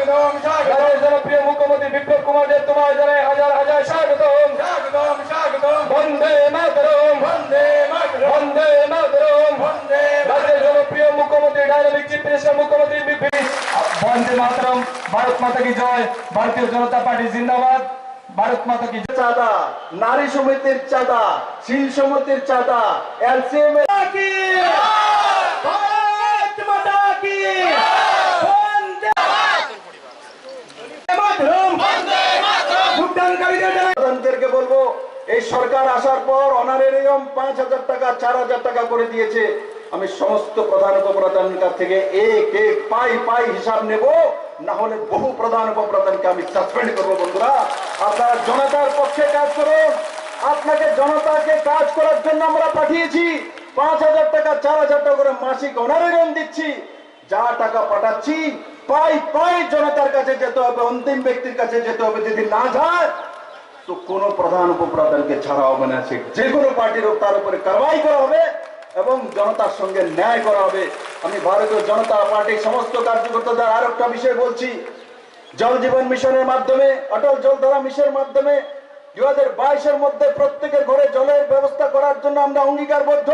রাজ্যের জনপ্রিয় মুখ্যমন্ত্রী বিপ্লব কুমার দেব তোমার জানাই হাজার হাজার স্বাগতম। বন্দে মাতরম, বন্দে মাতরম। রাজ্যের জনপ্রিয় মুখ্যমন্ত্রী ডাইনামিক চিফ মিনিস্টার মুখ্যমন্ত্রী বন্দে মাতরম। ভারত মাতা কি জয়। ভারতীয় জনতা পার্টি জিন্দাবাদ। ভারত মাতা কি চাঁদা, নারী সমিতির চাঁদা, শিল সমিতির চাঁদা, এলসিএম প্রধানদেরকে বলবো, এই সরকার আসার পর অনারেরিয়াম 5,000 টাকা 4,000 টাকা করে দিয়েছে। আমি সমস্ত প্রধান উপপ্রধানের কাছ থেকে এক এক পাই হিসাব নেব, না হলে বহু প্রধান উপপ্রধানকে আমি সাসপেন্ড করবো। বন্ধুরা, আপনারা জনতার পক্ষে কাজ করুন। আপনাকে জনতাকে কাজ করার জন্য আমরা পাঠিয়েছি। 5,000 টাকা 4,000 টাকা করে মাসিক অনারেরিয়াম দিচ্ছি। যা টাকা পাঠাচ্ছি পাই জনতার কাছে যেতে হবে, অন্তিম ব্যক্তির কাছে যেতে হবে। যদি না যায় তো কোন প্রধান উপপ্রধানকে ছাড়া হবে না, সে যে কোনো পার্টির হোক, তার উপরে কারবাই করা হবে এবং জনতার সঙ্গে ন্যায় করা হবে। আমি ভারতীয় জনতা পার্টির সমস্ত কার্যকর্তাদের আর একটা বিষয় বলছি। জল জীবন মিশনের মাধ্যমে, অটল জলধারা মিশনের মাধ্যমে 2022-এর মধ্যে প্রত্যেকের ঘরে জলের ব্যবস্থা করার জন্য আমরা অঙ্গীকারবদ্ধ।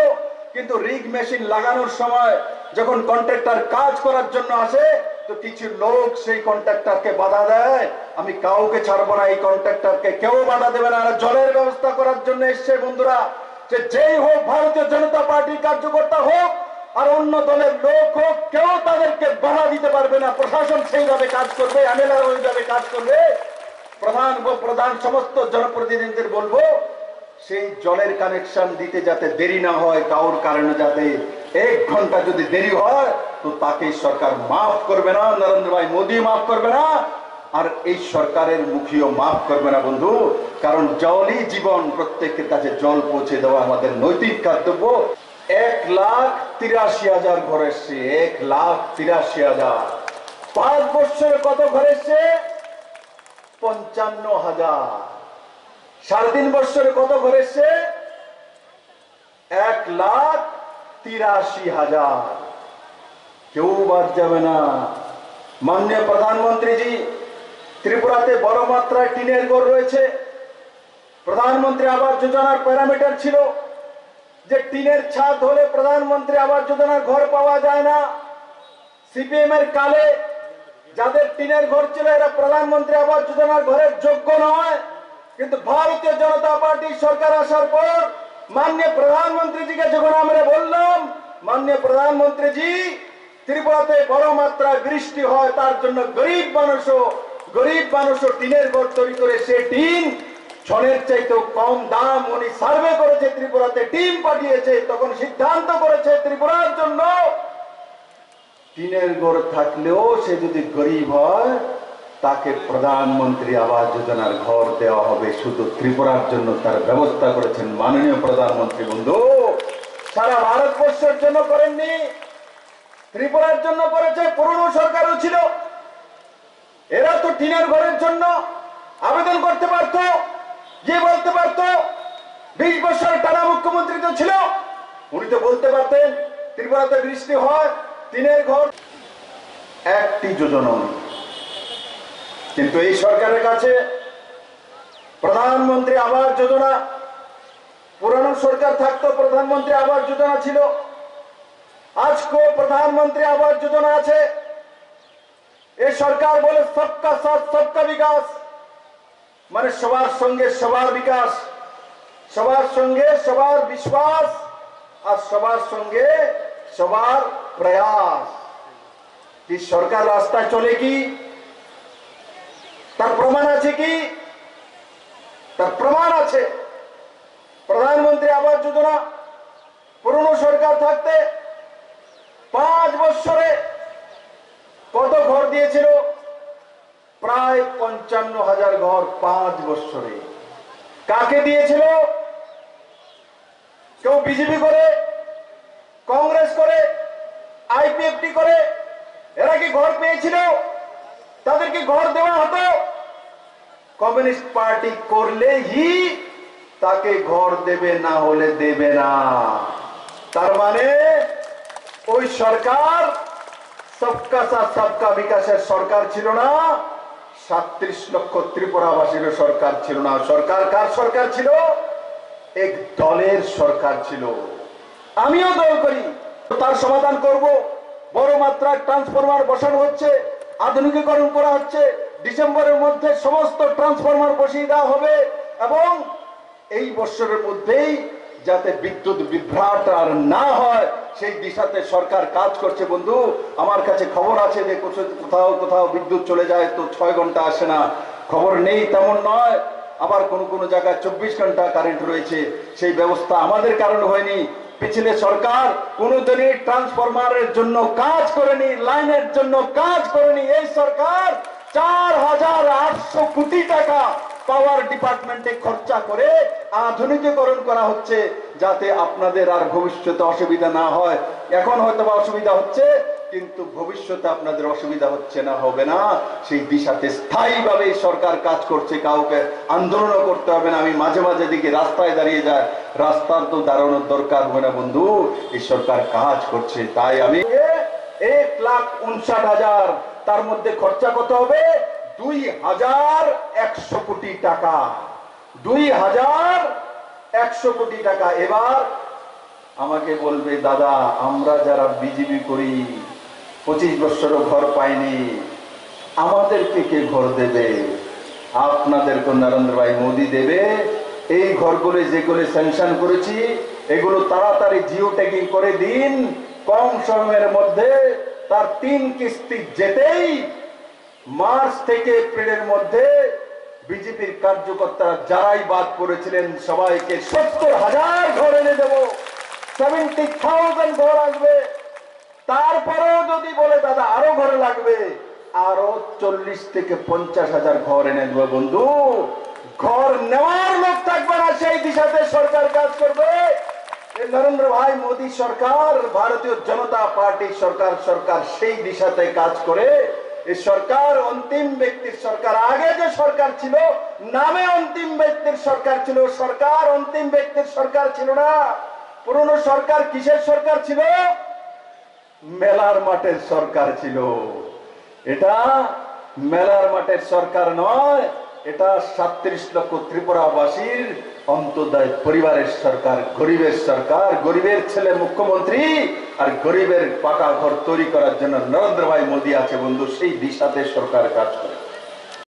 কিন্তু রিগ মেশিন লাগানোর সময় যখন কন্ট্রাক্টর কাজ করার জন্য আসে, তো কিছু লোক সেই কন্ট্রাক্টরকে বাধা দেয়। আমি কাউকে ছাড়বো না, এই কন্ট্রাক্টরকে কেউ বাধা দেবে না। জলের ব্যবস্থা করার জন্য এসছে। বন্ধুরা, যেই হোক, ভারতীয় জনতা পার্টির কার্যকর্তা হোক আর অন্য দলের লোক হোক, কেউ তাদেরকে বাধা দিতে পারবে না। প্রশাসন সেইভাবে কাজ করবে, এমএলএ ওইভাবে কাজ করবে। প্রধান সমস্ত জনপ্রতিনিধিদের বলবো, সেই জলের কানেকশন দিতে যাতে দেরি না হয়, কারোর কারণে যাতে 1 ঘন্টা যদি দেরি হয় তো তাকে সরকার মাফ করবে না, নরেন্দ্র ভাই মোদী মাফ করবে না, আর এই সরকারের মুখীও মাফ করবে না। বন্ধু, কারণ জলই জীবন। প্রত্যেকের কাছে জল পৌঁছে দেওয়া আমাদের নৈতিক কর্তব্য। 1,83,000 ঘর এসছে, 1,83,000। 5 বছরে কত ঘর এসছে? 55,000। 3.5 বছরে কত ঘর এসছে? 1,83,000। কেউ বাদ যাবে না। মাননীয় প্রধানমন্ত্রীজি, ত্রিপুরাতে বড় মাত্রায় টিনের ঘর রয়েছে। প্রধানমন্ত্রী আবাস যোজনার প্যারামিটার ছিল যে টিনের ছাদ হলে প্রধানমন্ত্রী আবাস যোজনার ঘর পাওয়া যায় না। সিপিএম এর কালে যাদের টিনের ঘর ছিল, এরা প্রধানমন্ত্রী আবাস যোজনার ঘরের যোগ্য নয়। কিন্তু ভারতীয় জনতা পার্টি সরকার আসার পর মাননীয় প্রধানমন্ত্রীজিকে যখন আমরা বললাম, মাননীয় প্রধানমন্ত্রীজি, ত্রিপুরাতে বড় মাত্রায় বৃষ্টি হয়, তার জন্য গরিব মানুষও টিনের ঘর তৈরি করে, সে টিন ছনের চাইতেও কম দাম উনি সার্ভে করেছে, ত্রিপুরাতে টিম পাঠিয়েছে। তখন সিদ্ধান্ত করেছে ত্রিপুরার জন্য টিনের ঘর থাকলেও সে যদি গরিব হয়, তাকে প্রধানমন্ত্রী আবাস যোজনার ঘর দেওয়া হবে। শুধু ত্রিপুরার জন্য তার ব্যবস্থা করেছেন মাননীয় প্রধানমন্ত্রী। বন্ধু, সারা ভারতবর্ষের জন্য করেননি, ত্রিপুরার জন্য করেছে। পুরনো সরকারও ছিল, এরা তো টিনের ঘরের জন্য আবেদন করতে পারত, যে বলতে পারত। 20 বছর টানা মুখ্যমন্ত্রী তো ছিল, উনি তো বলতে পারতেন ত্রিপুরাতে বৃষ্টি হয়, টিনের ঘর। একটি যোজনা। কিন্তু এই সরকারের কাছে প্রধানমন্ত্রী আবাস যোজনা, পুরানো সরকার থাকতো প্রধানমন্ত্রী আবাস যোজনা ছিল, আজকেও প্রধানমন্ত্রী আবাস যোজনা আছে। এই সরকার বলে সবকা সাথ সবকা বিকাশ, মানে সবার সঙ্গে সবার বিকাশ, সবার সঙ্গে সবার বিশ্বাস, আর সবার সঙ্গে সবার প্রয়াস। কি সরকার রাস্তায় চলে কি? তার প্রমাণ আছে কি? তার প্রমাণ আছে। প্রধানমন্ত্রী আবাস যোজনা পুরনো সরকার থাকতে 5 বছরে কত ঘর দিয়েছিল? প্রায় 55,000 ঘর 5 বছরে। কাকে দিয়েছিল? কেউ বিজেপি করে, কংগ্রেস করে, আইপিএফটি করে, এরা কি ঘর পেয়েছিল? তাদেরকে ঘর দেওয়া হতো? কমিউনিস্ট পার্টি করলেই তাকে ঘর দেবে, না হলে দেবে না। তার মানে ওই সরকার সবকা সাথ সবকা বিকাশের সরকার ছিল না, 37 লক্ষ ত্রিপুরাবাসীর সরকার ছিল না। সরকার কার সরকার ছিল? এক দলের সরকার ছিল। আমিও দল করি, তার সমাধান করব। বড় মাত্রায় ট্রান্সফরমার বসানো হচ্ছে, আধুনিকীকরণ করা হচ্ছে। ডিসেম্বরের মধ্যে সমস্ত ট্রান্সফরমার বসিয়ে দেওয়া হবে এবং এই বছরের মধ্যেই যাতে বিদ্যুৎ বিভ্রাট আর না হয় সেই দিশাতে সরকার কাজ করছে। বন্ধু, আমার কাছে খবর আছে যে কোথাও কোথাও বিদ্যুৎ চলে যায় তো 6 ঘন্টা আসে না, খবর নেই তেমন নয়। আবার কোন কোন জায়গায় 24 ঘন্টা কারেন্ট রয়েছে। সেই ব্যবস্থা আমাদের কারণে হয়নি। পিছলে সরকার কোনোদিনই ট্রান্সফরমারের জন্য কাজ করেনি, লাইনের জন্য কাজ করেনি। এই সরকার 4800 কোটি টাকা পাওয়ার ডিপার্টমেন্টে খরচা করে আধুনিকীকরণ করা হচ্ছে যাতে আপনাদের আর ভবিষ্যতে অসুবিধা না হয়। এখন হয়তো বা অসুবিধা হচ্ছে, কিন্তু ভবিষ্যতে আপনাদের অসুবিধা হচ্ছে না, হবে না, সেই দিশাতে স্থায়ীভাবে সরকার কাজ করছে। কাউকে আন্দোলন করতে হবে না। আমি মাঝে মাঝে দেখি রাস্তায় দাঁড়িয়ে যায়, রাস্তার তো দাঁড়ানোর দরকার হয় না বন্ধু, এই সরকার কাজ করছে। তাই আমি 1,59,000, তার মধ্যে খরচা কত হবে? 2,100 কোটি টাকা। 2,100 কোটি টাকা। এবার আমাকে বলবে, দাদা আমরা যারা বিজেপি করি 25 বছরও ঘর পাইনি, আমাদেরকে কে ঘর দেবে? আপনাদেরকে নরেন্দ্র ভাই মোদী দেবে। এই ঘরগুলো যেগুলো স্যাংশন করেছি এগুলো তাড়াতাড়ি জিও ট্যাগিং করে দিন, কম সময়ের মধ্যে। তার 3 কিস্তি যেতেই মার্চ থেকে এপ্রিলের মধ্যে বিজেপির কার্যকর্তারা যারাই বাদ পড়েছিলেন সবাইকে 70,000 ঘর এনে দেব, 70,000 ঘর আসবে। তারপরেও যদি বলে দাদা আরো ঘর লাগবে, আরো 40 থেকে 50,000 ঘর এনে দেবো। বন্ধু, ঘর নেওয়ার লোক থাকবে না, সেই দিশাতে সরকার কাজ করবে। নরেন্দ্র ভাই মোদী সরকার, ভারতীয় জনতা পার্টির সরকার, সরকার সেই দিশাতে কাজ করে। এই সরকার অন্তিম ব্যক্তির সরকার। আগে যে সরকার ছিল নামে অন্তিম ব্যক্তির সরকার ছিল, সরকার অন্তিম ব্যক্তির সরকার ছিল না। পুরনো সরকার কিসের সরকার ছিল? মেলার মাঠের সরকার ছিল। এটা মেলার মাঠের সরকার নয়, এটা 37 লক্ষ ত্রিপুরাবাসীর অন্তোদয় পরিবারের সরকার, গরিবের সরকার। গরিবের ছেলে মুখ্যমন্ত্রী আর গরিবের পাকা ঘর তৈরি করার জন্য নরেন্দ্র ভাই মোদী আছে বন্ধু, সেই দিশাতে সরকার কাজ করে।